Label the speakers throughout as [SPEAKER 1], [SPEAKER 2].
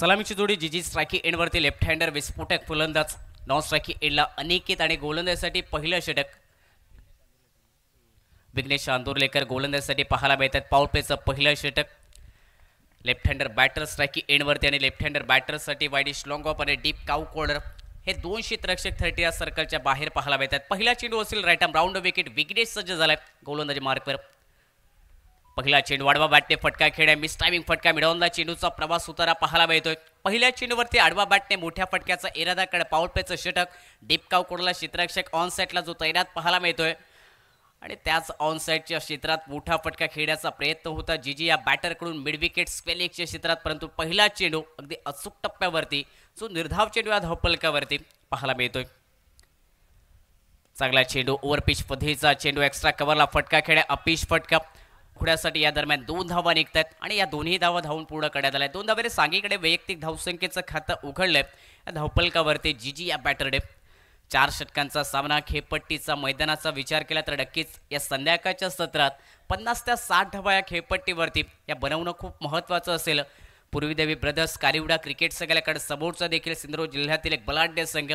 [SPEAKER 1] सलामीची जोडी जीजी स्ट्रायकी एंडवरती लेफ्ट हँडर विस्फोटक फलंदाज नॉन स्ट्रायकी एंडला अनिकेत आणि गोलंदाजीसाठी पहिलं षटक विघ्नेश आंदोरलेकर गोलंदाजीसाठी पाहायला मिळतात। पाऊल प्लेचं पहिलं षटक लेफ्ट हँडर बॅटर स्ट्रायकी एंडवरती आणि लेफ्ट हँडर बॅटरसाठी वाईडिश लॉंग ऑफ आणि डीप काउ कॉर्नर हे दोन क्षेत्ररक्षक 30 या सर्कलच्या बाहेर पाहायला मिळतात। पहिला चेंडू असेल right arm round wicket Vignesh सज्ज झालाय गोलंदाजी मार्कवर। पहिला चेंडू आडवा बॅटने फटका खेळ्या मिस टायमिंग फटका मिळवला चेंडूचा प्रवास उतारा पाहायला मिळतोय। पहिल्या चेंडूवरती आडवा बॅटने मोठ्या फटक्याचा इरादाकडे पाऊल प्लेचं षटक डीप काउ कॉर्नरला क्षेत्ररक्षक ऑन साईडला जो तैनात पाहायला मिळतोय आणि त्याच ऑन साईडच्या क्षेत्रात मोठा फटका खेळण्याचा प्रयत्न होता जीजी या बॅटरकडून मिड विकेट स्क्वेअरलेगच्या क्षेत्रात, परंतु पहिला चेंडू अगदी अचूक टप्प्यावरती जो निर्धाव चेंडू या धावफलकावरती पाहायला मिळतोय। चांगला चेंडू ओव्हर पिच पद्धतीचा चेंडू एक्स्ट्रा कव्हरला फटका खेळ्या अपिश फटका खुड्यासाठी या दरम्यान 2 धावा निघतात आणि या दोन्ही धावा धावून पूर्ण करण्यात आल्या। 2 धावेने सांगीकडे वैयक्तिक धावसंख्येचं खातं उघडलंय या धावफलकावरती जीजी या बॅटरने। 4 षटकांचा सामना खेळपट्टीचा मैदानाचा विचार केला तर नक्कीच या संध्याकाळच्या सत्रात 50 ते 60 धावा या खेळपट्टीवरती या बनवणं खूप महत्त्वाचं असेल। पूर्वीदेवी ब्रदर्स कारिवडा क्रिकेट संघाकडे समोरचा देखील सिंधुदुर्ग जिल्ह्यातील एक बलाढ्य संघ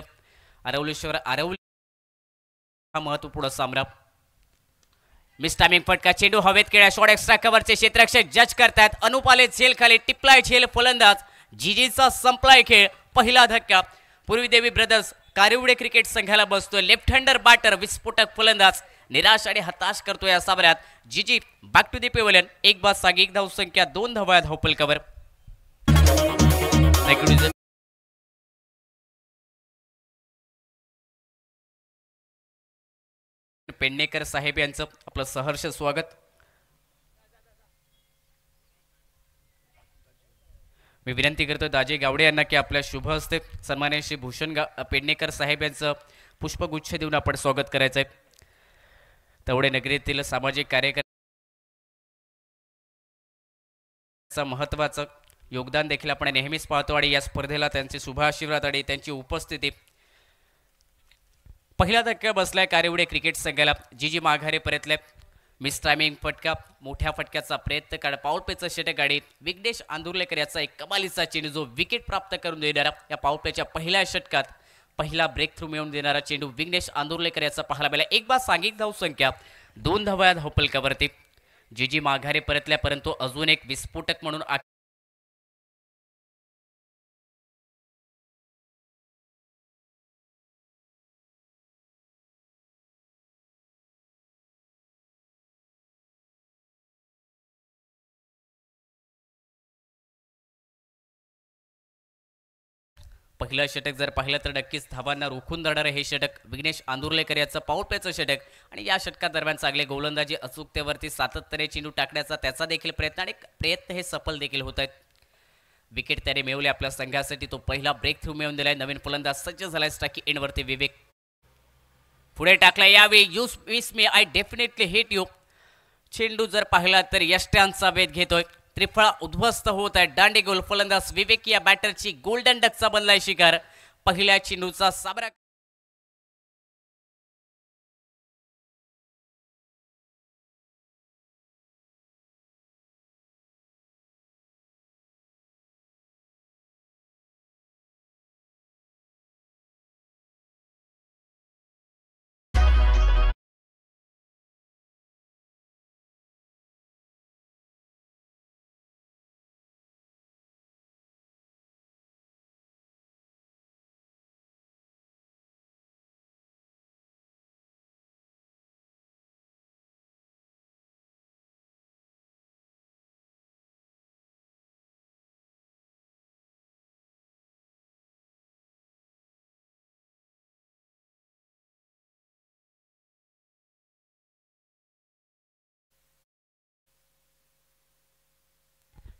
[SPEAKER 1] आरवलीश्वर आरवली हा महत्त्वपूर्ण सामना। मिस टायमिंग फटका चेंडू हवेत खेळ्या शॉट एक्स्ट्रा कव्हरचे क्षेत्ररक्षक जज करतात। अनुपाले झेल खाली टिपलाय झेल फलंदाज जीजीचा संपलाय खेळ। पहिला धक्का पूर्वीदेवी ब्रदर्स कारिवडे क्रिकेट संघाला बसतोय। लेफ्ट हँडर बॅटर विस्फोटक फलंदाज निराश आणि हताश करतोय या सामन्यात। जीजी बॅक टू दी पेव्हलियन एक बाद सागी एक धावसंख्या 2 धावा धावफलकावर। पेडणेकर साहेब यांचं आपलं सहर्ष स्वागत। मी विनंती करतो दाजी गावडे यांना की आपल्या शुभ हस्ते सन्माननीय श्री भूषण पेडणेकर साहेब यांचं पुष्पगुच्छ देऊन आपण स्वागत करायचं आहे। तवडे नगरीतील सामाजिक कार्यकर्त्यांचं महत्त्वाचं योगदान देखील आपण नेहमीच पाहतो आणि या स्पर्धेला त्यांचे शुभ आशीर्वाद आणि त्यांची उपस्थिती। पहिला धक्का बसलाय कारिवडे क्रिकेट संघाला। जीजी माघारी परतले। मिस टायमिंग फटका मोठ्या फटक्याचा प्रयत्न काढ पाऊल प्लेचं षटक गाडी विघ्नेश आंदुरलेकर याचा एक कमालीचा चेंडू जो विकेट प्राप्त करून देणारा या पाऊल प्लेच्या पहिल्या षटकात पहिला ब्रेक थ्रू मिळवून देणारा चेंडू विघ्नेश आंदुरलेकर याचा पाहायला मिळाला। एक बाद सांघिक धावसंख्या 2 धावा धावफलकावरती। जीजी माघारी परतल्या परंतु अजून एक विस्फोटक म्हणून पहिलं षटक जर पाहिलं तर नक्कीच धावांना रोखून धरणारे हे षटक विघ्नेश आंदुरलेकर याचं पाऊल प्लेचं षटक आणि या षटकादरम्यान चांगले गोलंदाजी अचूकतेवरती सातत्याने चेंडू टाकण्याचा त्याचा देखील प्रयत्न आणि प्रयत्न हे सफल देखील होत आहेत। विकेट त्याने मिळवले आपल्या संघासाठी, तो पहिला ब्रेक थ्रू मिळवून दिलाय। नवीन फलंदाज सज्ज झालाय स्ट्रायकी एंडवरती विवेक पुढे टाकला यावेळी you miss me I definitely hit you चेंडू जर पाहिला तर यष्ट्यांचा वेध घेतोय। त्रिफळा उद्ध्वस्त होत आहे। दांडी गोल फलंदाज विवेक या बॅटरची गोल्डन डकचा बनलाय शिकार। पहिल्या चेंडूचा सामना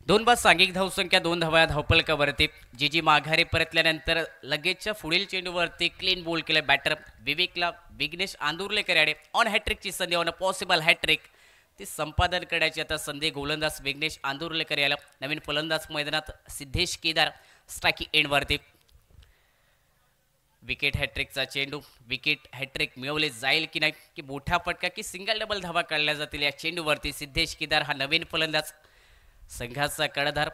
[SPEAKER 1] दोन बाद सांघिक धावसंख्या 2 धावा धावफलकावरती। जीजी माघारी परतल्यानंतर लगेचच्या पुढील चेंडूवरती क्लीन बोल केले बॅटर विवेकला विघ्नेश आंदुरलेकर याने ऑन हॅट्रिकची संधी ऑन पॉसिबल हॅट्रिक ती संपादन करण्याची आता संधी गोलंदाज विघ्नेश आंदुरलेकर याला। नवीन फलंदाज मैदानात सिद्धेश केदार स्ट्रायकी एंडवरती विकेट हॅट्रिकचा चेंडू विकेट हॅट्रिक मिळवले जाईल की नाही की मोठा फटका की सिंगल डबल धावा काढल्या जातील या चेंडूवरती। सिद्धेश केदार हा नवीन फलंदाज संघाचा कर्णधार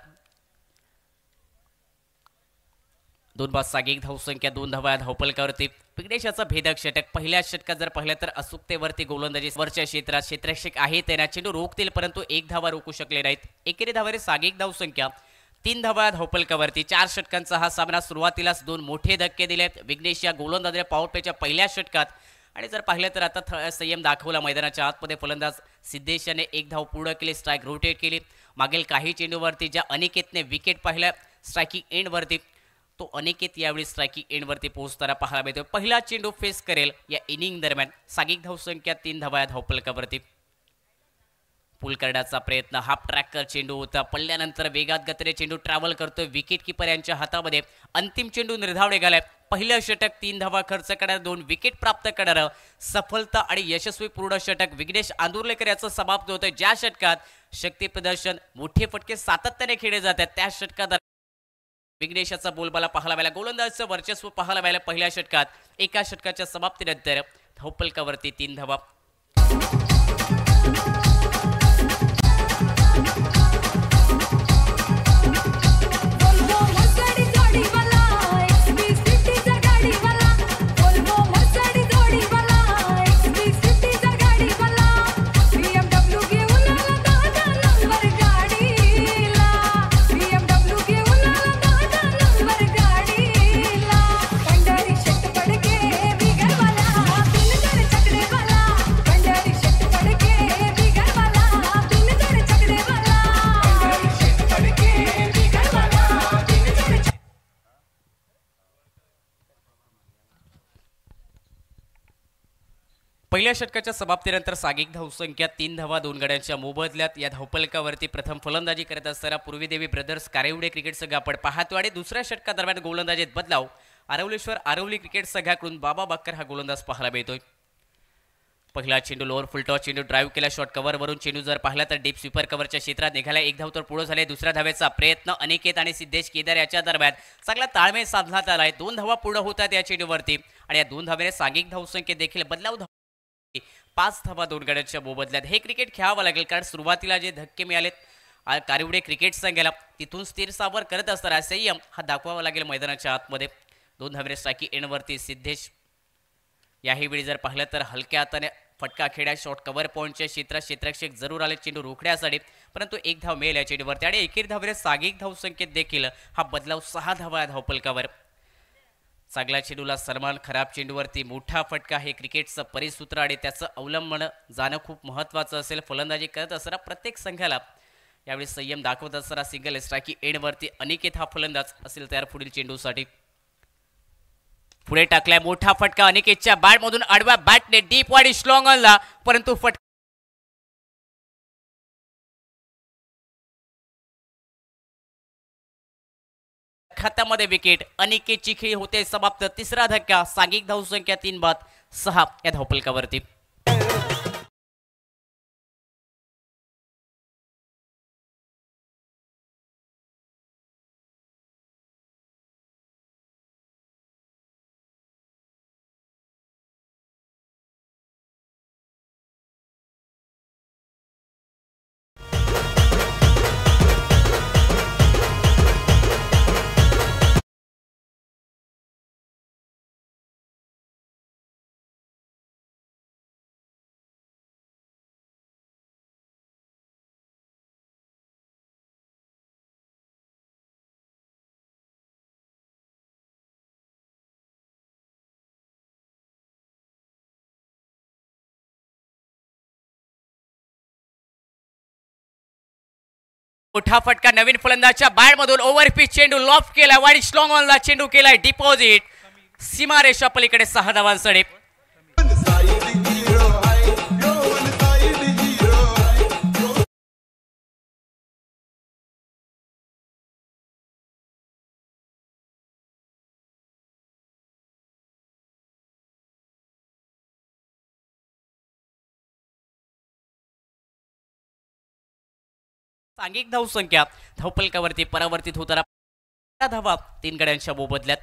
[SPEAKER 1] दोन बाद सांघिक धावसंख्या 2 धावा धावपलकावरती. विघ्नेशाचा भेदक षटक पहिल्या षटकात जर पाहिलं तर अचूकतेवरती गोलंदाजी वरच्या क्षेत्रात क्षेत्ररक्षक आहे त्यांना चेंडू रोखतील परंतु एक धावा रोखू शकले नाहीत. एकेरी धावारे सांघिक धावसंख्या 3 धावा धावपलकावरती. 4 षटकांचा हा सामना. सुरुवातीलाच 2 मोठे धक्के दिलेत विघ्नेश या गोलंदाजीने पॉवर प्लेच्या पहिल्या षटकात. आणि जर पाहिलं तर आता संयम दाखवला मैदानाच्या आतमध्ये फलंदाज सिद्धेश याने एक धाव पूर्ण केली, स्ट्राईक रोटेट केली. मागील काही चेंडूवरती ज्या अनिकेतने विकेट पाहिल्या स्ट्रायकिंग एंडवरती तो अनिकेत यावेळी स्ट्रायकिंग एंडवरती पोहोचताना पाहायला मिळतो. पहिला चेंडू फेस करेल या इनिंग दरम्यान. सांघिक धावसंख्या 3 धावा धावपलकावरती. पूल करण्याचा प्रयत्न, हाफ ट्रॅकर चेंडू होता. पडल्यानंतर वेगात गतीने चेंडू ट्रॅव्हल करतोय विकेट किपर यांच्या हातामध्ये. अंतिम चेंडू निर्धाव निघालाय. पहिलं षटक 3 धावा खर्च करणार, 2 विकेट प्राप्त करणार सफलता आणि यशस्वी पूर्ण षटक विघ्नेश आंदुर्लेकर याचं समाप्त होतं. ज्या षटकात शक्ती प्रदर्शन मोठे फटके सातत्याने खेळले जातात त्या षटकात विघ्नेशाचा बोलबाला पाहायला मिळाला. गोलंदाजीचं वर्चस्व पाहायला मिळालं पहिल्या षटकात. एका षटकाच्या समाप्तीनंतर धावपलकावरती 3 धावा. पहिल्या षटकाच्या समाप्तीनंतर सांघिक धावसंख्या 3 धावा 2 गड्यांच्या मोबदल्यात. या धावपलकावरती प्रथम फलंदाजी करत असताना पूर्वीदेवी ब्रदर्स कारेवडे क्रिकेट संघ आपण पाहतो आणि दुसऱ्या षटकादरम्यान गोलंदाजीत बदलाव. आरवलेश्वर आरवली क्रिकेट संघाकडून बाबा बाक्कर हा गोलंदाज पाहायला मिळतोय. पहिला चेंडू लोअर फुलटॉस चेंडू ड्राईव्ह केला शॉट कव्हरवरून. चेंडू जर पाहिला तर डीप स्वीपर कव्हरच्या क्षेत्रात निघाला. एक धाव तर पुढे झाले. दुसऱ्या धावेचा प्रयत्न अनिकेत आणि सिद्धेश केदार याच्या दरम्यान चांगला ताळमेळ साधण्यात आलाय. 2 धावा पूर्ण होतात या चेंडूवरती आणि या 2 धावेने सांघिक धावसंख्येत देखील बदलाव. 5 धावा 2 गड्यांच्या मोबदल्यात. हे क्रिकेट खेळावं लागेल कारण सुरुवातीला जे धक्के मिळालेत कारिवडे क्रिकेट संघाला तिथून स्थिर सावर करत असताना संयम हा दाखवावा लागेल मैदानाच्या आतमध्ये. 2 धावेने स्ट्रायकिंग एंडवरती सिद्धेश. याही वेळी जर पाहिलं तर हलक्या हाताने फटका खेळ्या शॉट कव्हर पॉईंटच्या क्षेत्रात क्षेत्ररक्षक जरूर आले चेंडू रोखण्यासाठी परंतु एक धाव मिळेल या चेंडूवरती आणि एकेरी धावेने सांघिक धावसंख्येत देखील हा बदलाव. 6 धावा धावपलकावर. चांगल्या चेंडूला सन्मान, खराब चेंडूवरती मोठा फटका हे क्रिकेटचं परिसूत्र आणि त्याचं अवलंबन जाणं खूप महत्त्वाचं असेल. फलंदाजी करत असताना प्रत्येक संघाला यावेळी संयम दाखवत असताना सिंगल स्ट्रायकिंग एंडवरती अनिकेत हा फलंदाज असेल तयार पुढील चेंडूसाठी. पुढे टाकलाय मोठा फटका अनिकेतच्या बॅटमधून आडव्या बॅटने डीप वाडी स्लॉंग ऑनला परंतु फटका खात्यामध्ये विकेट. अनिकेतची खेळी होते समाप्त. तिसरा धक्का. सांघिक धावसंख्या 3 बाद 6 या धावपलकावरती. मोठा फटका नवीन फलंदाजच्या बॅटमधून ओव्हरपिच चेंडू लॉफ्ट केला. वाईड स्लॉंग ऑनला चेंडू केलाय डिपॉझिट. सीमारेषा पलीकडे 6 धावांसाठी. सांघिक धावसंख्या धावपलकावरती परावर्तित होताना धावा 3 गड्यांच्या मोबदल्यात.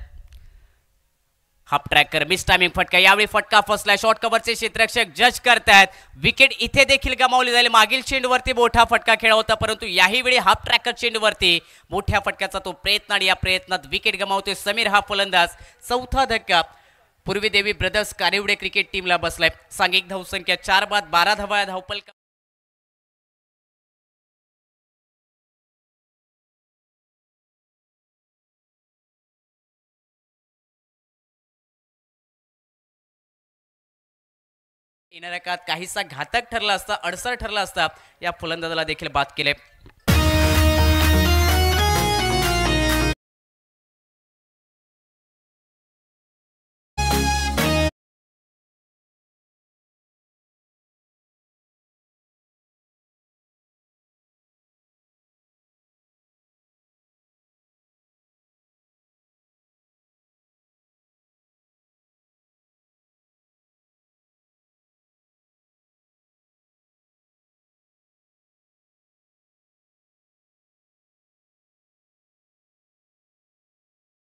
[SPEAKER 1] हाफ ट्रॅकर मिस टायमिंग फटका, यावेळी फटका फसला. शॉर्ट कव्हरचे क्षेत्ररक्षक जज करतायत. विकेट इथे देखील गमावली जाईल. मागील चेंडूवरती मोठा फटका खेळला होता, परंतु याही वेळी हाफ ट्रॅकर चेंडूवरती मोठ्या फटक्याचा तो प्रयत्न आणि या प्रयत्नात विकेट गमावतोय समीर हा फलंदाज. चौथा धक्का पूर्वी देवी ब्रदर्स कारिवडे क्रिकेट टीमला बसलाय. सांघिक धावसंख्या 4 बाद 12 धावा धावपल. येणाऱ्या काळात काहीसा घातक ठरला असता, अडसर ठरला असता, या फलंदाजाला देखील बाद केले.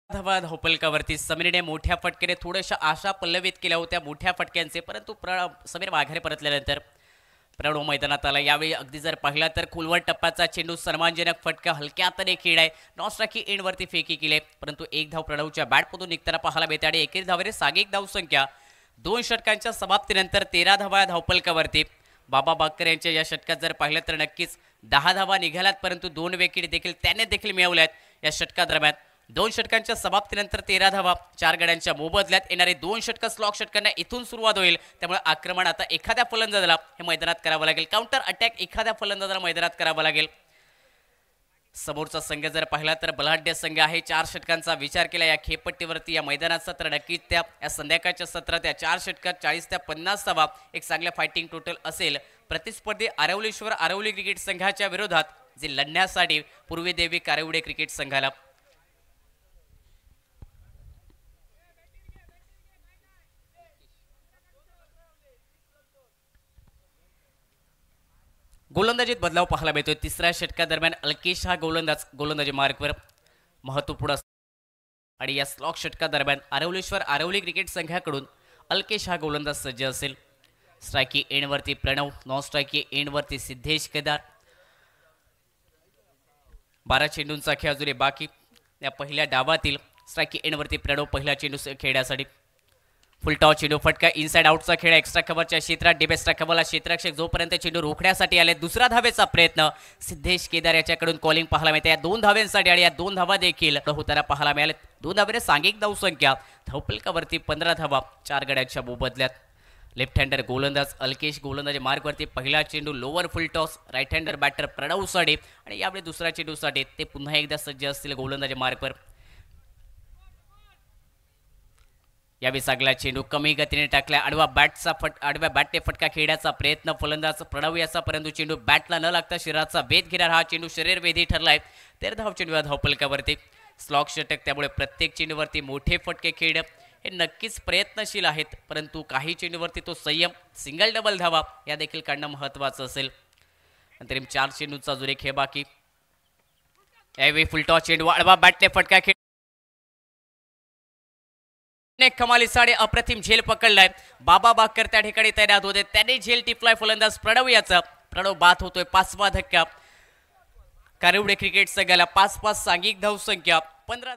[SPEAKER 1] धावा धावपलकावरती समीरने मोठ्या फटक्याने थोड्याशा आशा पल्लवित केल्या होत्या मोठ्या फटक्यांचे, परंतु समीर माघारी परतल्यानंतर प्रणव मैदानात आला. यावेळी अगदी जर पाहिला तर खोलवर टप्प्याचा चेंडू सन्मानजनक फटका हलक्या हाताने खेळाय. नॉस्ट्राकी एंडवरती फेकी केली, परंतु एक धाव प्रणवच्या बॅटमधून निघताना पाहायला मिळते आणि 21 धावेने सागिक धावसंख्या 2 षटकांच्या समाप्तीनंतर 13 धावा धावपलकावरती. बाबा बाकर यांच्या या षटकात जर पाहिलं तर नक्कीच 10 धावा निघाल्यात, परंतु 2 विकेट देखील त्याने देखील मिळवल्यात या षटकादरम्यान. 2 षटकांच्या समाप्तीनंतर 13 धावा 4 गड्यांच्या मोबदल्यात. येणारे 2 षटक स्लॉक षटकांना इथून सुरुवात होईल, त्यामुळे आक्रमण आता एखाद्या फलंदाजाला हे मैदानात करावं लागेल. काउंटर अटॅक एखाद्या फलंदाजाला मैदानात करावं लागेल. समोरचा संघ जर पाहिला तर बलाढ्य संघ आहे. 4 षटकांचा विचार केला या खेळपट्टीवरती या मैदानाचा तर नक्कीच त्या या संध्याकाळच्या सत्रात या 4 षटकात 40 ते 50 धावा एक चांगल्या फायटिंग टोटल असेल. प्रतिस्पर्धी आरवलीश्वर आरवली क्रिकेट संघाच्या विरोधात जे लढण्यासाठी पूर्वी देवी कारिवडे क्रिकेट संघाला. गोलंदाजीत बदलाव पाहायला मिळतोय. तिसऱ्या षटकादरम्यान अल्केश हा गोलंदाजी मार्कवर महत्वपूर्ण आणि या स्लॉक षटकादरम्यान आरवलेश्वर आरवली क्रिकेट संघाकडून अल्केश हा गोलंदाज सज्ज असेल. स्ट्रायकी एंडवरती प्रणव, नॉन स्ट्रायकी एंडवरती सिद्धेश केदार. 12 चेंडूंचा खेळ अजूनही बाकी. या पहिल्या डावातील स्ट्रायकी एंडवरती प्रणव पहिला चेंडू खेळण्यासाठी. फुलटॉ चेंडू फटका इनसाइड आउटचा खेळ एक्स्ट्रा कव्हरच्या क्षेत्रात. डिबेस्ट्रा कव्हरला क्षेत्ररक्षक जोपर्यंत चेंडू रोखण्यासाठी आले. दुसरा धावेचा प्रयत्न सिद्धेश केदार याच्याकडून कॉलिंग पाहायला मिळते या 2 धाव्यांसाठी आणि या 2 धावा देखील होताना पाहायला मिळाले. 2 धावेने सांघिक धावसंख्या धावपलकावरती 15 धावा 4 गड्यांच्या मोबदल्यात. लेफ्ट हँडर गोलंदाज अल्केश गोलंदाजी मार्कवरती पहिला चेंडू lower full toss. Right hander batter Pranav Sade आणि यावेळी दुसऱ्या चेंडूसाठी ते पुन्हा एकदा सज्ज असतील गोलंदाजी मार्कवर. यावेळी सगळा चेंडू कमी गतीने टाकला. आडव्या बॅटने फटका खेळण्याचा प्रयत्न फलंदाज प्रणव याचा, परंतु चेंडू बॅटला न लागता शरीराचा वेध घेणार हा चेंडू शरीर वेधी ठरलाय. 13 धाव चेंडू धावपलकावरती. स्लॉक षटक, त्यामुळे प्रत्येक चेंडूवरती मोठे फटके खेळणं हे नक्कीच प्रयत्नशील आहेत, परंतु काही चेंडूवरती तो संयम सिंगल डबल धावा या देखील काढणं महत्त्वाचं असेल. अंतरिम 4 चेंडूचा अजून एक खेळ बाकी. यावेळी फुलटॉस चेंडू आडवा बॅटने फटका खेळ कमाली साडे अप्रतिम झेल पकडलाय. बाबा बाकर त्या ठिकाणी तैनात होते, त्याने झेल टिपलाय फलंदाज प्रणव याचा. प्रणव बाद होतोय. 5वा धक्का कारिवडे क्रिकेट संघाला. 5-5 सांघिक धावसंख्या 15.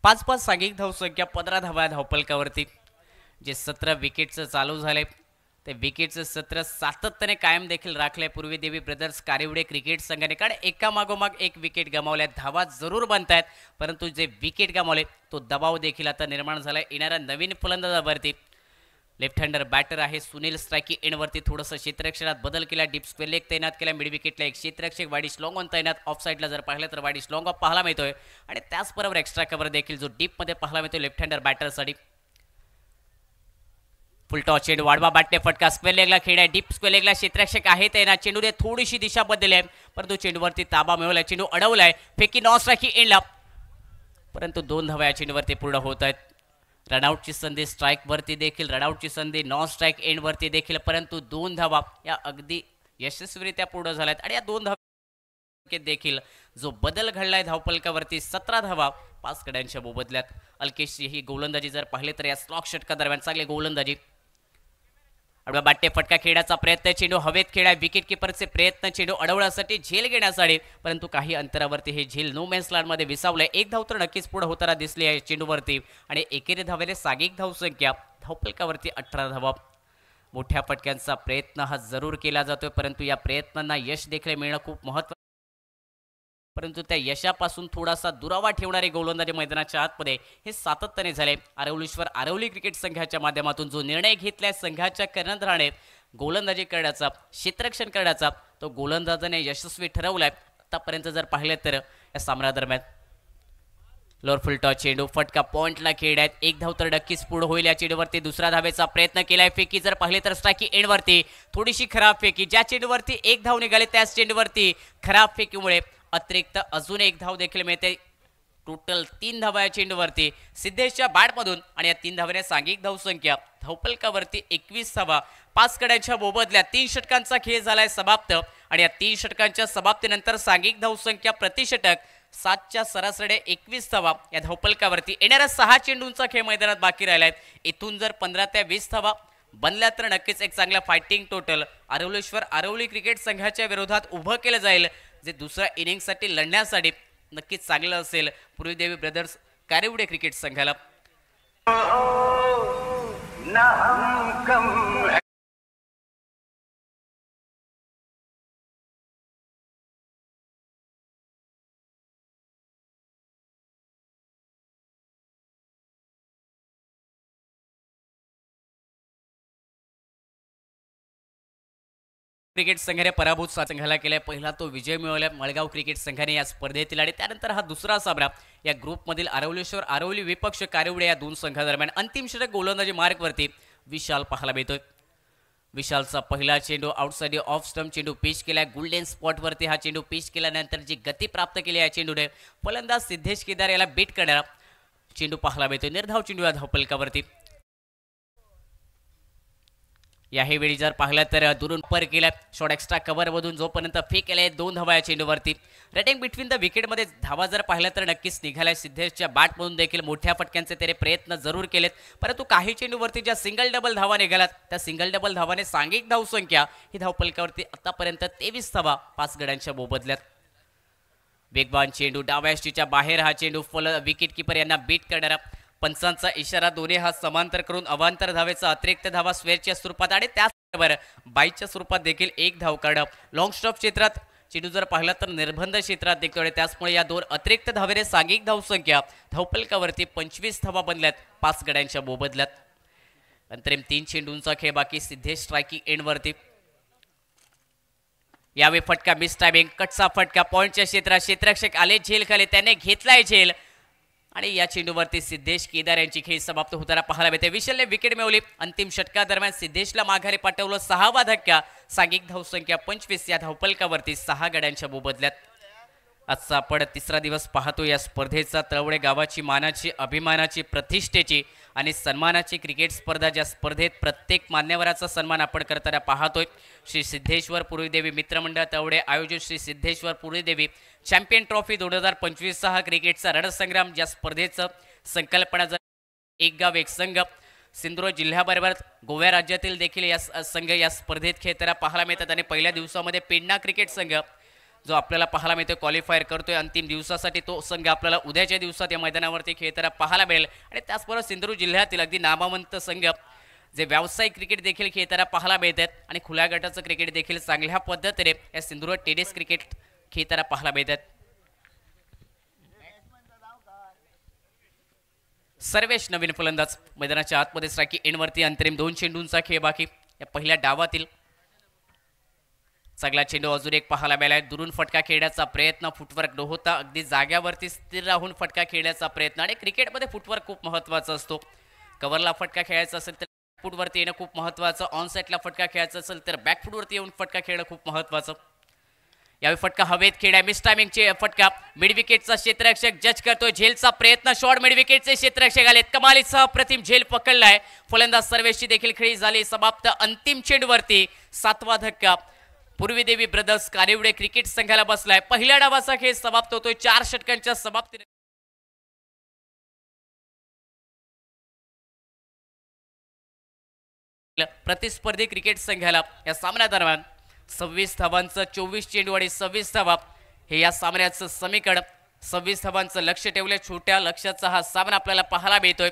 [SPEAKER 1] पाच सांघिक धावसंख्या 15 धावा धावपलकावरती. जे 17 विकेटचं चालू झाले ते विकेटचं सत्र सातत्याने कायम देखील राखलंय पूर्वी देवी ब्रदर्स कारिवडे क्रिकेट संघाने, कारण एकामागोमाग एक विकेट गमावल्या, धावा जरूर बनतायत, परंतु जे विकेट गमावले तो दबाव देखील आता निर्माण झालाय येणाऱ्या नवीन फलंदाजावरती. लेफ्ट हँडर बॅटर आहे सुनील स्ट्रायकी एंडवरती थोडंसं क्षेत्ररक्षणात बदल केला, डीप स्क्वेअर लेग तैनात केला, मिड विकेटला एक क्षेत्ररक्षक वाईडिश लॉंग ऑन तैनात, ऑफ साईडला जर पाहिलं तर वाईडिश लॉंग ऑफ पाहायला मिळतोय आणि त्याचबरोबर एक्स्ट्रा कव्हर देखील जो डीपमध्ये पाहायला मिळतोय लेफ्ट हँडर बॅटरसाठी. फुल टॉस चेंडू वाढवा बॅटने फटका, स्क्वेअर लेगला खेळ आहे, डीप स्क्वेअर लेगला क्षेत्ररक्षक आहे तैनात, चेंडूने थोडीशी दिशा बदलली आहे परंतु चेंडूवरती ताबा मिळवलाय, चेंडू अडवलाय, फेकी नॉन स्ट्रायकी एंडला, परंतु 2 धावा या चेंडूवरती पूर्ण होत आहेत. रनआउटची संधी स्ट्राईकवरती देखील, रनआउटची संधी नॉन स्ट्राईक एंडवरती देखील, परंतु 2 धावा या अगदी यशस्वीरित्या पूर्ण झाल्यात आणि या 2 धावा देखील जो बदल घडलाय धावपलकावरती 17 धावा 5 गड्यांच्या मोबदल्यात. अल्केशची ही गोलंदाजी जर पाहिले तर या स्लॉक षटका दरम्यान चांगली गोलंदाजी. अडवा बॅटने फटका खेळण्याचा प्रयत्न, चेंडू हवेत खेळाय, विकेट किपरचे प्रयत्न चेंडू अडवण्यासाठी, झेल घेण्यासाठी, परंतु काही अंतरावरती हे झेल नो मॅन्स लँडमध्ये विसावलंय. एक धाव तर नक्कीच पुढे होताना दिसली आहे चेंडूवरती आणि एकेरी धावेने सागिक धावसंख्या धावपलकावरती 18 धावा. मोठ्या फटक्यांचा प्रयत्न हा जरूर केला जातोय परंतु या प्रयत्नांना यश देखील मिळणं खूप महत्त्वाचं, परंतु त्या यशापासून थोडासा दुरावा ठेवणारे गोलंदाजी मैदानाच्या आतमध्ये हे सातत्याने झाले. आरवलीश्वर आरवली क्रिकेट संघाच्या माध्यमातून जो निर्णय घेतलाय संघाच्या कर्णधाराने गोलंदाजी करण्याचा, क्षेत्ररक्षण करण्याचा, तो गोलंदाजाने यशस्वी ठरवलाय. आतापर्यंत जर पाहिलं तर या सामन्यादरम्यान लोअर फुल टॉस चेंडू फटका पॉइंटला खेळ आहेत, एक धाव तर नक्कीच पुढे होईल या चेंडूवरती. दुसरा धावेचा प्रयत्न केलाय, फेकी जर पाहिले तर स्ट्रायकी एंडवरती थोडीशी खराब फेकी, ज्या चेंडूवरती एक धाव निघाली त्याच चेंडूवरती खराब फेकीमुळे अतिरिक्त अजून एक धाव देखील मिळते. टोटल 3 धावा या चेंडूवरती सिद्धेशच्या बॅटमधून आणि या 3 धावाने सांघिक धावसंख्या धावपलकावरती 21 धावा 5 गड्यांच्या मोबदल्यात. 3 षटकांचा खेळ झालाय समाप्त आणि या 3 षटकांच्या समाप्तीनंतर सांघिक धावसंख्या प्रतिषटक 7च्या सरासरी 21 धावा या धावपलकावरती. येणाऱ्या 6 चेंडूंचा खेळ मैदानात बाकी राहिलाय. इथून जर 15 ते 20 धावा बनल्या तर नक्कीच एक चांगला फायटिंग टोटल आरवलेश्वर आरवली क्रिकेट संघाच्या विरोधात उभं केलं जाईल, जे दुसऱ्या इनिंगसाठी लढण्यासाठी नक्कीच चांगलं असेल पूर्वी देवी ब्रदर्स कारिवडे क्रिकेट संघाला. क्रिकेट संघाने पराभूत संघाला केलाय. पहिला तो विजय मिळवलाय मळगाव क्रिकेट संघाने या स्पर्धेतील आणि त्यानंतर हा दुसरा सामना या ग्रुपमधील आरवलेश्वर आरवली विपक्ष कारिवडे या 2 संघादरम्यान. अंतिम षटक गोलंदाजी मार्कवरती विशाल पाहायला मिळतोय. विशालचा पहिला चेंडू आउटसाइड ऑफ स्टंप चेंडू पिच केलाय, गोल्डन स्पॉटवरती हा चेंडू पिच केल्यानंतर जी गती प्राप्त केली या चेंडूने फलंदाज सिद्धेश केदार याला बीट करणारा चेंडू पाहायला मिळतोय. निर्धाव चेंडू या धावपलकावरती. याही वेळी जर पाहिलं तर दुरून पर केला शॉट एक्स्ट्रा कव्हर मधून जोपर्यंत फेक केलाय 2 धावा या चेंडूवरती. रनिंग बिटवीन द विकेटमध्ये धावा जर पाहिलं तर नक्कीच निघालाय. सिद्धेशच्या बॅटमधून देखील मोठ्या फटक्यांचे त्याने प्रयत्न जरूर केलेत, परंतु काही चेंडूवरती ज्या सिंगल डबल धावा निघाल्यात त्या सिंगल डबल धावाने सांघिक धावसंख्या ही धावपलकावरती आतापर्यंत 23 धावा 5 गड्यांच्या मोबदल्यात. वेगवान चेंडू डाव्याष्टीच्या बाहेर हा चेंडू विकेट किपर यांना बीट करणारा. पंचांचा इशारा दोन्ही हात समांतर करून अवांतर धावेचा अतिरिक्त धावा स्क्वेअरच्या स्वरूपात आणि त्याचबरोबर बाईच्या स्वरूपात देखील एक धाव काढणं. लॉंग स्टॉप क्षेत्रात चेंडू जर पाहिला तर निर्बंध क्षेत्रात देखील, त्याचमुळे या 2 अतिरिक्त धावेने सांघिक धावसंख्या धावपलकावरती 25 धावा बनल्यात 5 गड्यांच्या मोबदल्यात. अंतरिम 3 चेंडूंचा खेळ बाकी. सिद्धेश स्ट्रायकी एंडवरती. यावेळी फटका मिस टायमिंग, कटचा फटका पॉइंटच्या क्षेत्रात क्षेत्ररक्षक आले झेल खाली, त्याने घेतलाय झेल आणि या चेंडूवरती सिद्धेश केदार यांची खेळ समाप्त होताना पाहायला मिळते. विशालने विकेट मिळवली. अंतिम षटकादरम्यान सिद्धेशला माघारी पाठवलं. 6वा धक्का. सांघिक धावसंख्या 25 या धावपलकावरती 6 गड्यांच्या मोबदल्यात. आजचा आपण 3रा दिवस पाहतो या स्पर्धेचा. तळवडे गावाची मानाची, अभिमानाची, प्रतिष्ठेची आणि सन्मानाची क्रिकेट स्पर्धा, ज्या स्पर्धेत प्रत्येक मान्यवराचा सन्मान आपण करताना पाहतोय. श्री सिद्धेश्वर पूर्वीदेवी मित्रमंडळ तळवडे आयोजित श्री सिद्धेश्वर पूर्वीदेवी चॅम्पियन ट्रॉफी 2025 हा क्रिकेटचा रणसंग्राम, ज्या स्पर्धेचं संकल्पना एक गाव एक संघ सिंधुदुर्ग जिल्ह्याबरोबर गोवा राज्यातील देखील या संघ या स्पर्धेत खेळताना पाहायला मिळतात. आणि पहिल्या दिवसामध्ये पेडणा क्रिकेट संघ जो आपल्याला पाहायला मिळतो क्वालिफायर करतोय अंतिम दिवसासाठी, तो संघ आपल्याला उद्याच्या दिवसात या मैदानावरती खेळताना पाहायला मिळेल. आणि त्याचबरोबर सिंधुदुर्ग जिल्ह्यातील अगदी नामवंत संघ जे व्यावसायिक क्रिकेट देखील खेळताना पाहायला मिळतात आणि खुल्या गटाचं क्रिकेट देखील चांगल्या पद्धतीने या सिंधुदुर्ग टेनिस क्रिकेट खेळताना पाहायला मिळतात। सर्वेश नवीन फलंदाज मैदानाच्या आतमध्ये स्ट्राइक एंडवरती अंतरिम 2 चेंडूंचा खेळ बाकी या पहिल्या डावातील चांगला चेंडू अजून एक पाहायला मिळाला आहे। दुरून फटका खेळण्याचा प्रयत्न, फुटवर्क न होता अगदी जाग्यावरती स्थिर राहून फटका खेळण्याचा प्रयत्न आणि क्रिकेटमध्ये फुटवर्क खूप महत्त्वाचा असतो। कव्हरला फटका खेळायचा असेल तर फुटवरती येणं खूप महत्त्वाचं, ऑनसेटला फटका खेळायचा असेल तर बॅकफुटवरती येऊन फटका खेळणं खूप महत्त्वाचं। यावेळी फटका हवेत खेळाय, मिस टायमिंगचे फटका, मिड विकेटचा क्षेत्ररक्षक जज करतोय, झेलचा प्रयत्न, शॉर्ट मिड विकेटचे क्षेत्ररक्षक आलेत, कमालीसह अप्रतिम झेल पकडलाय, फलंदाज सर्वेशची देखील खेळी झाली समाप्त। अंतिम चेंडूवरती 7वा धक्का पूर्वी देवी ब्रदर्स कानिवडे क्रिकेट संघाला बसलाय। पहिल्या डावाचा खेळ समाप्त होतोय 4 षटकांच्या समाप्तीने। प्रतिस्पर्धी क्रिकेट संघाला या सामन्यादरम्यान 26 धावांचं 24 चेंडू आणि 26 धावा हे या सामन्याचं समीकरण। 26 धावांचं लक्ष ठेवले, छोट्या लक्ष्याचा हा सामना आपल्याला पाहायला मिळतोय।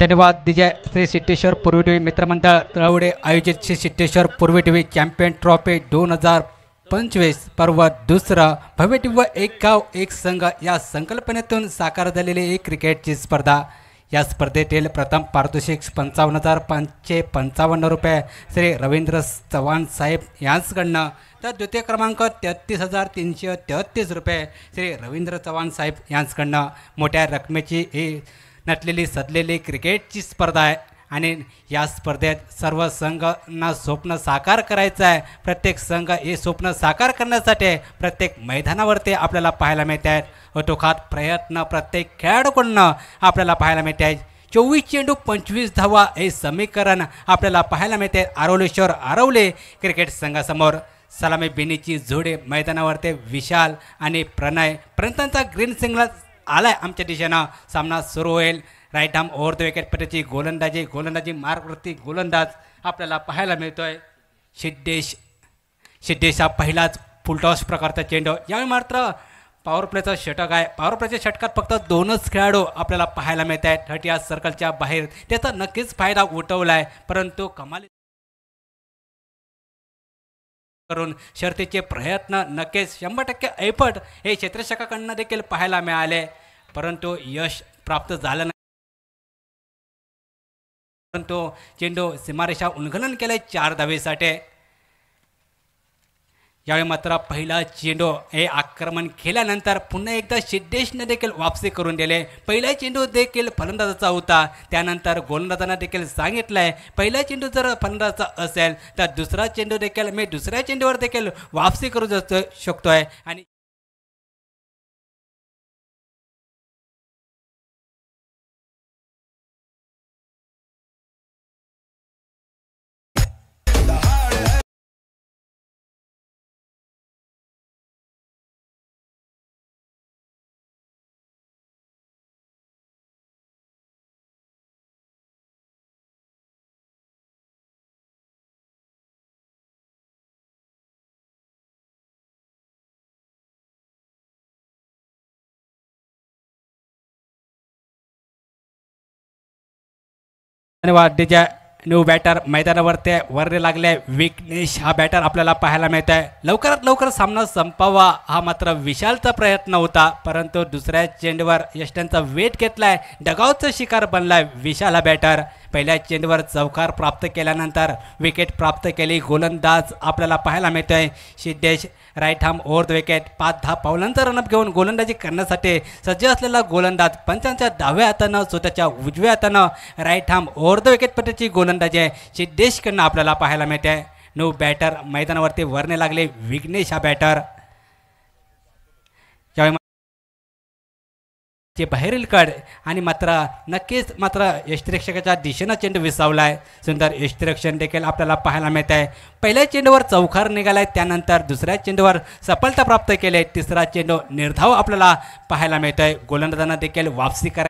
[SPEAKER 2] धन्यवाद दिजय। श्री सिद्धेश्वर पूर्वी टीव्ही मित्रमंडळ तळवडे आयोजित श्री सिद्धेश्वर पूर्वी टीव्ही चॅम्पियन ट्रॉफी 2025 पर्व दुसरा भव्य दिव्य एक गाव एक संघ या संकल्पनेतून साकार झालेली एक क्रिकेटची स्पर्धा। या स्पर्धेतील प्रथम पारितोषिक 55,555 रुपये श्री रवींद्र चव्हाण साहेब यांच्याकडनं, तर द्वितीय क्रमांक 33,333 रुपये श्री रवींद्र चव्हाण साहेब यांच्याकडनं। मोठ्या रकमेची ही नटलेली सजलेली क्रिकेटची स्पर्धा आहे आणि या स्पर्धेत सर्व संघांना स्वप्न साकार करायचं आहे। प्रत्येक संघ हे स्वप्न साकार करण्यासाठी प्रत्येक मैदानावरती आपल्याला पाहायला मिळत आहेत। अतोखात प्रयत्न प्रत्येक खेळाडूकडून आपल्याला पाहायला मिळत आहे। 24 चेंडू 25 धावा हे समीकरण आपल्याला पाहायला मिळते आरवलेश्वर आरवले क्रिकेट संघासमोर। सलामी बिनीची जोडी मैदानावरती विशाल आणि प्रणय पर्यंतचा ग्रीन सिग्नल आलाय आमच्या दिशेनं। सामना सुरू होईल। Right arm over the wicket पट्टीची गोलंदाजी मार्गवरती गोलंदाज आपल्याला पाहायला मिळतोय सिद्धेश हा पहिलाच फुलटॉस प्रकारचा चेंडू। यावेळी मात्र पॉवर प्लेचा षटक आहे। पॉवर प्लेच्या षटकात फक्त 2च खेळाडू आपल्याला पाहायला मिळत आहेत 30 सर्कलच्या बाहेर। त्याचा नक्कीच फायदा उठवला आहे, परंतु कमाल करून शर्तीचे प्रयत्न नक्कीच 100% ऐपट हे क्षेत्ररक्षकाकडनं देखील पाहायला मिळाले, परंतु यश प्राप्त झालं नाही. परंतु चेंडू सीमारेषा उल्लंघन केले 4 धावेसाठी. यावेळी मात्र पहिला चेंडू हे आक्रमण केल्यानंतर पुन्हा एकदा सिद्धेशने देखील वापसी करून दिले. पहिला चेंडू देखील फलंदाजाचा होता, त्यानंतर गोलंदाजांना देखील सांगितलंय पहिला चेंडू जर फलंदाजाचा असेल तर दुसरा चेंडू देखील मी दुसऱ्या चेंडूवर देखील वापसी करू शकतोय. आणि वाद्याच्या न्यू बॅटर मैदानावरती वरले लागले विघ्नेश हा बॅटर आपल्याला पाहायला मिळत आहे. लवकरात लवकर सामना संपवा हा मात्र विशालचा प्रयत्न होता, परंतु दुसऱ्या चेंडूवर यष्ट्यांचा वेट घेतलाय, डगावचा शिकार बनलाय विशाल हा बॅटर. पहिल्या चेंडूवर चौकार प्राप्त केल्यानंतर विकेट प्राप्त केली गोलंदाज आपल्याला पाहायला मिळतोय Siddhesh. Right arm over the wicket 5-10 पावलांचा रनअप घेऊन गोलंदाजी करण्यासाठी सज्ज असलेला गोलंदाज पंचांच्या डाव्या हातानं स्वतःच्या उजव्या हातानं right arm over the wicket पट्टीची गोलंदाजी सिद्धेशकडनं आपल्याला पाहायला मिळते. नो बॅटर मैदानावरती वरने लागले विघ्नेश हा बॅटर. चे बाहेरील कड आणि मात्र नक्कीच मात्र यष्टिरक्षकाच्या दिशेनं चेंडू विसावलाय. सुंदर यष्टिरक्षण देखील आपल्याला पाहायला मिळत आहे. पहिल्या चेंडूवर चौकार निघालाय, त्यानंतर दुसऱ्या चेंडूवर सफलता प्राप्त केली, तिसरा चेंडू निर्धाव आपल्याला पाहायला मिळतोय. गोलंदाजांना देखील वापसी करा.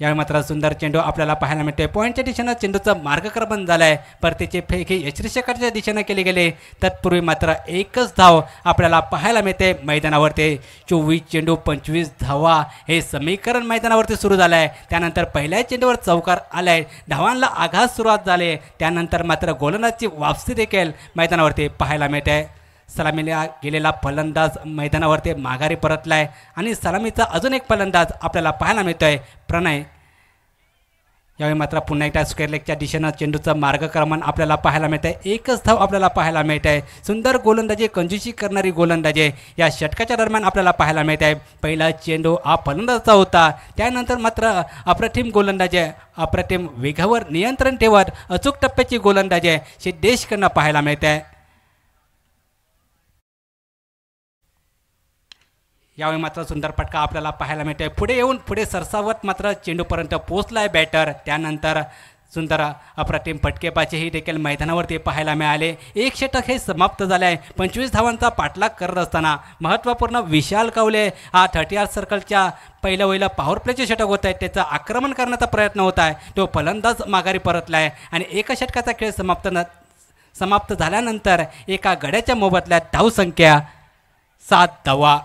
[SPEAKER 2] यावेळी मात्र सुंदर चेंडू आपल्याला पाहायला मिळतोय. पॉईंटच्या दिशेनं चेंडूचं मार्गक्रमण झालाय, परतीचे फेक ही यष्टिरक्षकाच्या दिशेनं केले गेले. तत्पूर्वी मात्र एकच धाव आपल्याला पाहायला मिळते मैदानावरती. 24 चेंडू 25 धावा हे समीकरण मैदानावरती सुरू झालं आहे. त्यानंतर पहिल्या चेंडूवर चौकार आलाय, धावांना आघात सुरुवात झाली, त्यानंतर मात्र गोलंदाजची वापसी देखील मैदानावरती पाहायला मिळते. सलामीला गेलेला फलंदाज मैदानावरती माघारी परतलाय आणि सलामीचा अजून एक फलंदाज आपल्याला पाहायला मिळतोय प्रणय. यावेळी मात्र पुन्हा एकदा स्क्वेअर लेगच्या दिशेनं चेंडूचं मार्गक्रमण आपल्याला पाहायला मिळत आहे. एकच धाव आपल्याला पाहायला मिळत आहे. सुंदर गोलंदाजी, कंजूसी करणारी गोलंदाजी या षटकाच्या दरम्यान आपल्याला पाहायला मिळत आहे. पहिला चेंडू हा फलंदाजाचा होता, त्यानंतर मात्र अप्रतिम गोलंदाजी, अप्रतिम वेगावर नियंत्रण ठेवत अचूक टप्प्याची गोलंदाजी सिद्धेशकडनं पाहायला मिळत आहे. यावेळी मात्र सुंदर फटका आपल्याला पाहायला मिळतोय. पुढे येऊन पुढे सरसावत मात्र चेंडूपर्यंत पोहोचलाय बॅटर. त्यानंतर सुंदर अप्रतिम फटकेबाजीही देखील मैदानावरती पाहायला मिळाले. एक षटक हे समाप्त झाले आहे. 25 धावांचा पाठलाग करत असताना महत्त्वपूर्ण विशाल कावले हा 30 सर्कलच्या पहिलं पॉवर प्लेचे षटक होत आहे, त्याचं आक्रमण करण्याचा प्रयत्न होत आहे. तो फलंदाज माघारी परतलाय आणि एका षटकाचा खेळ समाप्त झाल्यानंतर एका गड्याच्या मोबदल्यात धावसंख्या 7 धावा.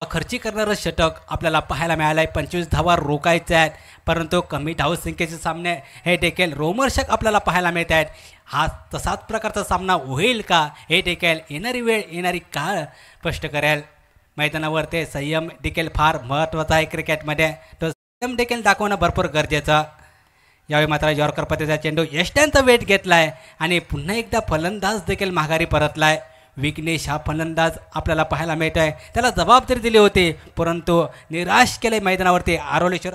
[SPEAKER 2] खर्ची करणारं षटक आपल्याला पाहायला मिळालं आहे. 25 धावा रोखायच्या आहेत, परंतु कमी धावसंख्येचे सामने हे देखील रोमहर्षक आपल्याला पाहायला मिळत आहेत. हा तसाच प्रकारचा सामना होईल का हे देखील येणारी वेळ, येणारी काळ स्पष्ट करेल. मैदानावर संयम देखील फार महत्त्वाचा आहे क्रिकेटमध्ये. तो संयम देखील दाखवणं भरपूर गरजेचं. यावेळी मात्र यॉर्कर पद्धतीचा चेंडू यष्ट्यांचा वेट घेतलाय आणि पुन्हा एकदा फलंदाज देखील माघारी परतलाय. विघ्नेश हा फलंदाज आपल्याला पाहायला मिळत आहे. त्याला जबाबदारी दिली होती, परंतु निराश केले मैदानावरती आरोलेश्वर.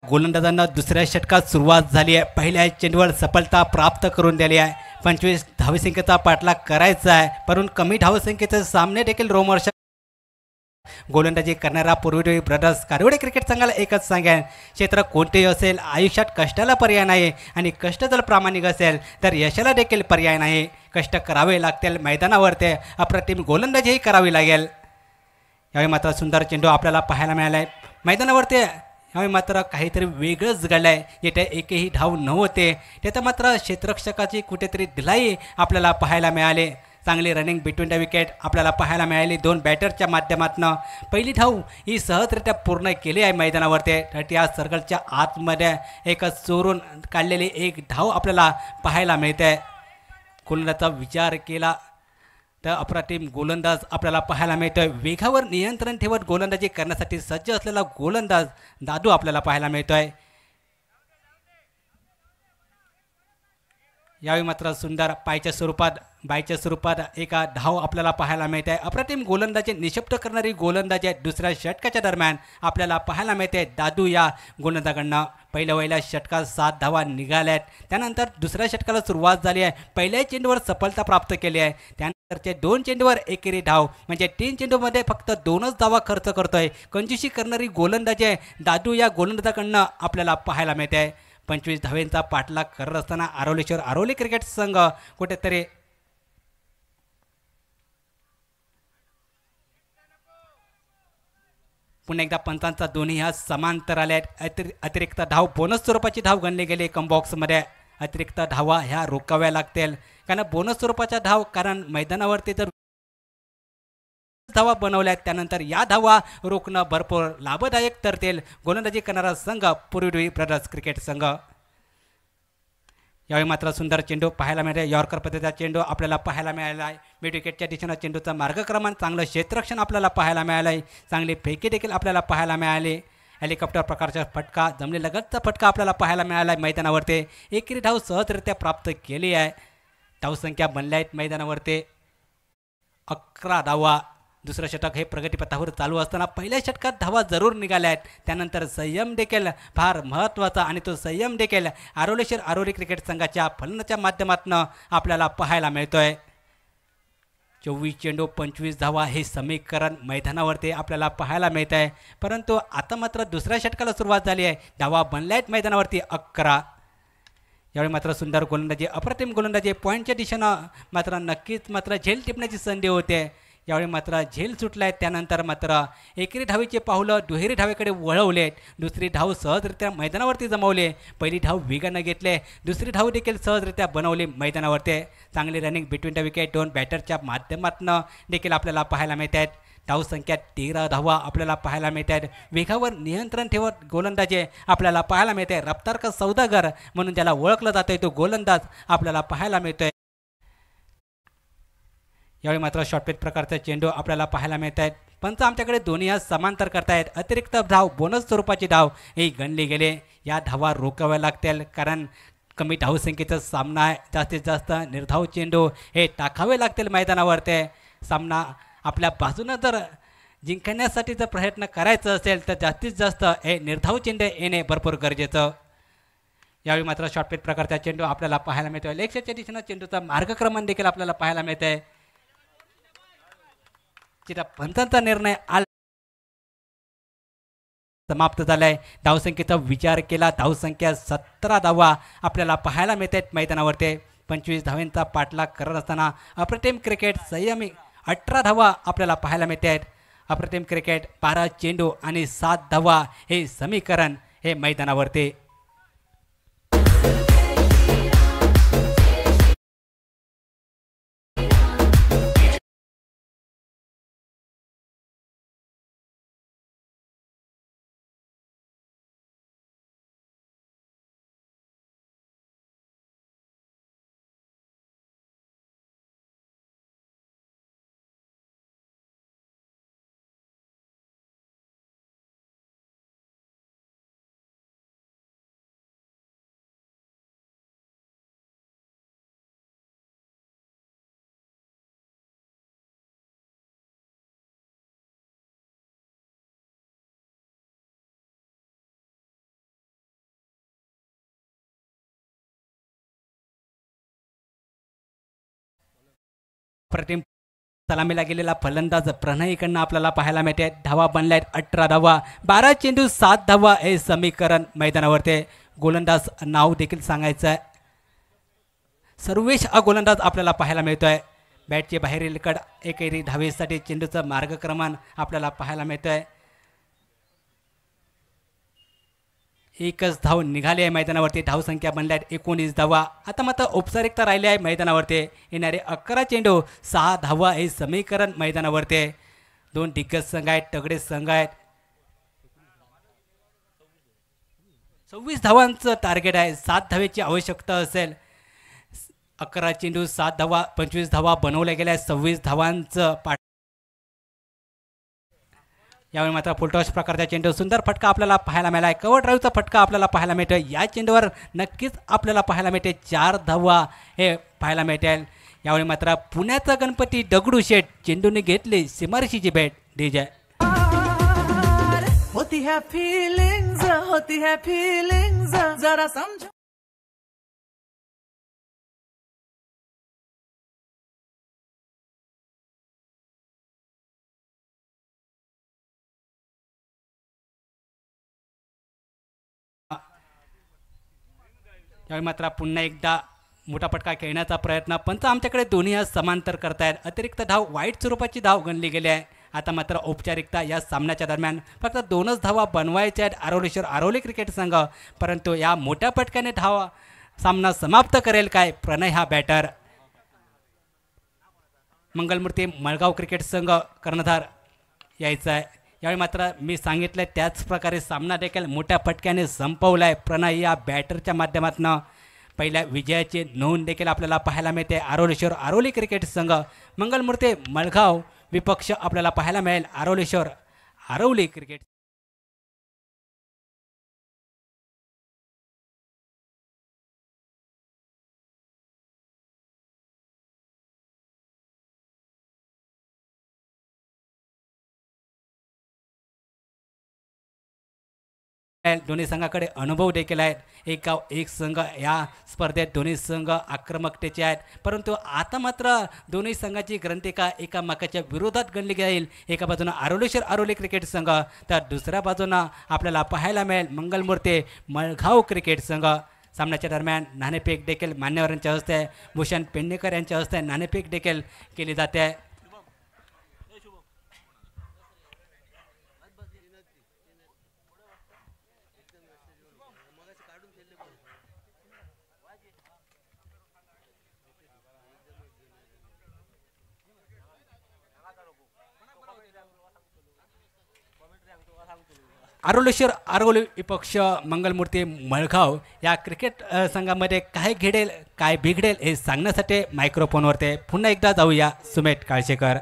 [SPEAKER 2] गोलंदाजांना दुसऱ्या षटकात सुरुवात झाली आहे. पहिल्या चेंडूवर सफलता प्राप्त करून दिली आहे. 25 धावसंख्येचा पाठलाग करायचा आहे, परंतु कमी धावसंख्येचे सामने देखील रोमहर्षक गोलंदाजी करणारा पूर्वी ब्रदर्स कारवडे क्रिकेट संघाला एकच सांगेन, क्षेत्र कोणतेही असेल आयुष्यात कष्टाला पर्याय नाही आणि कष्ट जर प्रामाणिक असेल तर यशाला देखील पर्याय नाही. कष्ट करावे लागतील, मैदानावर ते अप्रतिम गोलंदाजीही करावी लागेल. यावेळी मात्र सुंदर चेंडू आपल्याला पाहायला मिळाला आहे. मैदानावरती यावेळी मात्र काहीतरी वेगळंच घडलं आहे. येथे एकही धाव नव्हते, तिथं मात्र क्षेत्ररक्षकाची कुठेतरी ढिलाई आपल्याला पाहायला मिळाली. चांगली रनिंग बिटवीन द विकेट आपल्याला पाहायला मिळाली. 2 बॅटरच्या माध्यमातून पहिली धाव ही सहजरित्या पूर्ण केली आहे. मैदानावरती 30 सर्कलच्या आतमध्ये एक चोरून काढलेली एक धाव आपल्याला पाहायला मिळते. गोलंदाजाचा विचार केला तर अप्रतिम गोलंदाज आपल्याला पाहायला मिळतोय. वेगावर नियंत्रण ठेवत गोलंदाजी करण्यासाठी सज्ज असलेला गोलंदाज दादू आपल्याला पाहायला मिळतोय. यावेळी मात्र सुंदर बायच्या स्वरूपात एका धाव आपल्याला पाहायला मिळत आहे. अप्रतिम गोलंदाजी निशब्द करणारी गोलंदाजी दुसऱ्या षटकाच्या दरम्यान आपल्याला पाहायला मिळते. दादू या गोलंदाजाकडनं पहिल्या षटकात 7 धावा निघाल्या आहेत. त्यानंतर दुसऱ्या षटकाला सुरुवात झाली आहे. पहिल्या चेंडूवर सफलता प्राप्त केली आहे. त्यानंतरचे 2 चेंडूवर एकेरी धाव, म्हणजे 3 चेंडूमध्ये फक्त 2च धावा खर्च करतोय. कंजूसी करणारी गोलंदाजी दादू या गोलंदाजाकडनं आपल्याला पाहायला मिळते आहे. 25 धावेंचा पाठलाग करत असताना आरोली क्रिकेट संघ कुठेतरी पुन्हा एकदा पंचांचा दोन्ही ह्या समांतर आल्या आहेत. अतिरिक्त धाव बोनस स्वरूपाची धाव गणली गेली. बॉक्समध्ये अतिरिक्त धावा ह्या रोखाव्या लागतील, कारण बोनस स्वरूपाच्या धाव, कारण मैदानावरती जर धावा बनवल्या त्यानंतर या धावा रोखणं भरपूर लाभदायक ठरतील गोलंदाजी करणारा संघ पूर्वी ब्रदर्स क्रिकेट संघ. यावेळी मात्र सुंदर चेंडू पाहायला मिळाले. यॉर्कर पद्धतीचा चेंडू आपल्याला पाहायला मिळाला आहे. मिड विकेटच्या दिशेनं चेंडूचा मार्गक्रमण, चांगलं क्षेत्ररक्षण आपल्याला पाहायला मिळालं आहे. चांगली फेकी देखील आपल्याला पाहायला मिळाली. हेलिकॉप्टर प्रकारचा फटका, जमली लगतचा फटका आपल्याला पाहायला मिळाला आहे. मैदानावरती एकेरी धाव सहजरित्या प्राप्त केली आहे. धावसंख्या बनल्या आहेत मैदानावरती 11 धावा. दुसरं षटक हे प्रगतीपथावर चालू असताना पहिल्या षटकात धावा जरूर निघाल्या आहेत. त्यानंतर संयम देखील फार महत्त्वाचा, आणि तो संयम देखील आरोली क्रिकेट संघाच्या फलनाच्या माध्यमातून आपल्याला पाहायला मिळतोय. 24 चेंडू 25 धावा हे समीकरण मैदानावरती आपल्याला पाहायला मिळत आहे. परंतु आता मात्र दुसऱ्या षटकाला सुरुवात झाली आहे. धावा बनल्या आहेत मैदानावरती 11. यावेळी मात्र सुंदर गोलंदाजी, अप्रतिम गोलंदाजी, पॉईंटच्या दिशेनं मात्र नक्कीच मात्र झेल टिपण्याची संधी होते. यावेळी मात्र झेल सुटला आहे. त्यानंतर मात्र एकेरी धावीचे पाऊलं दुहेरी धावेकडे वळवलेत. दुसरी धाव सहजरित्या मैदानावरती जमवले. पहिली धाव वेगानं घेतले, दुसरी धाव देखील सहजरित्या बनवली मैदानावरती. चांगली रनिंग बिटवीन द विकेट 2 बॅटरच्या माध्यमातून देखील आपल्याला पाहायला मिळत आहेत. धावसंख्या 13 धावा आपल्याला पाहायला मिळत आहेत. वेगावर नियंत्रण ठेवत गोलंदाजी आपल्याला पाहायला मिळते. रफ्तार का सौदागर म्हणून ज्याला ओळखलं जातंय तो गोलंदाज आपल्याला पाहायला मिळतोय. यावेळी मात्र शॉर्टपिच प्रकारचा चेंडू आपल्याला पाहायला मिळत आहेत. पंच आमच्याकडे दोन्ही हा समांतर करतायत. अतिरिक्त धाव, बोनस स्वरूपाची धाव ही गणली गेली. या धावा रोखाव्या लागतील, कारण कमी धावसंख्येचा सामना आहे. जास्तीत जास्त निर्धाव चेंडू हे टाकावे लागतील मैदानावरती. सामना आपल्या बाजूनं जर जिंकण्यासाठी जर प्रयत्न करायचा असेल तर जास्तीत जास्त हे निर्धाव चेंडू येणे भरपूर गरजेचं. यावेळी मात्र शॉर्टपिच प्रकारचा चेंडू आपल्याला पाहायला मिळतोय. लेगच्या दिशेनं चेंडूचा मार्गक्रमण देखील आपल्याला पाहायला मिळत आहे. पंचांचा निर्णय समाप्त झालाय. धावसंख्येचा विचार केला, धावसंख्या 17 धावा आपल्याला पाहायला मिळत आहेत मैदानावरती. 25 धावांचा पाठलाग करत असताना अप्रतिम क्रिकेट संयमी 18 धावा आपल्याला पाहायला मिळत आहेत. अप्रतिम क्रिकेट 12 चेंडू आणि 7 धावा हे समीकरण हे मैदानावरती प्रतिम सलामीला गेलेला फलंदाज प्रणयकडनं आपल्याला पाहायला मिळते. धावा बनल्यात 18 धावा, 12 चेंडू 7 धावा हे समीकरण मैदानावरती. गोलंदाज नाव देखील सांगायचं आहे, सर्वेश हा गोलंदाज आपल्याला पाहायला मिळतोय. बॅटचे बाहेरील कड एकेरी धावेसाठी चेंडूचं मार्गक्रमण आपल्याला पाहायला मिळतोय. एकच धाव निघाली आहे मैदानावरती. धावसंख्या बनल्या 19 धावा. आता मात्र औपचारिकता राहिली आहे मैदानावरती. येणारे 11 चेंडू 6 धावा हे समीकरण मैदानावरती. 2 दिग्गज संघ आहेत, तगडे संघ आहेत. 26 धावांचं टार्गेट आहे. 7 धावेची आवश्यकता असेल. 11 चेंडू 7 धावा, 25 धावा बनवल्या गेल्या. 26 धावांचं यावेळी मात्र फुलटॉस प्रकारचा चेंडू, सुंदर फटका आपल्याला पाहायला मिळाला. कव्हर ड्राईव्हचा फटका आपल्याला पाहायला मिळतो. या चेंडूवर नक्कीच आपल्याला पाहायला मिळते 4 धावा हे पाहायला मिळतील. यावेळी मात्र पुण्याचा गणपती दगडूशेठ चेंडूने घेतली सीमारेषेची भेट. डीजे
[SPEAKER 3] होती है फीलिंग्स जरा समझ.
[SPEAKER 2] यावेळी मात्र पुन्हा एकदा मोठा फटका खेळण्याचा प्रयत्न. पंच आमच्याकडे दोन्ही आज समांतर करतायत. अतिरिक्त धाव वाईट स्वरूपाची धाव गणली गेली आहे. आता मात्र औपचारिकता या सामन्याच्या दरम्यान फक्त 2च धावा बनवायच्या आहेत आरोली क्रिकेट संघ. परंतु या मोठ्या फटक्याने धावा सामना समाप्त करेल काय प्रणय हा बॅटर. मंगलमूर्ती मळगाव क्रिकेट संघ कर्णधार यायचा आहे. यावेळी मात्र मी सांगितलं त्याच प्रकारे सामना देखील मोठ्या फटक्याने संपवला आहे. प्रणय या बॅटरच्या माध्यमातून पहिल्या विजयाची नोंद देखील आपल्याला पाहायला मिळते. आरोली क्रिकेट संघ मंगलमूर्ती मळगाव विपक्ष आपल्याला पाहायला मिळेल आरोली क्रिकेट. दोन्ही संघाकडे अनुभव देखील आहेत. एक गाव एक संघ या स्पर्धेत दोन्ही संघ आक्रमकतेचे आहेत. परंतु आता मात्र दोन्ही संघाची ग्रंथिका एकामेकाच्या विरोधात गणली जाईल. एका बाजूनं आरोली क्रिकेट संघ तर दुसऱ्या बाजूनं आपल्याला पाहायला मिळेल मंगलमूर्ती मळगाव क्रिकेट संघ. सामन्याच्या दरम्यान नाणेफेक देखील मान्यवरांच्या हस्ते, भूषण पेडणेकर यांच्या हस्ते नाणेफेक देखील केली जाते. आरोली विपक्ष मंगलमूर्ती मळगाव या क्रिकेट संघामध्ये काय घडेल काय बिघडेल हे सांगण्यासाठी मायक्रोफोनवरती पुन्हा एकदा जाऊया सुमेट काळशेकर.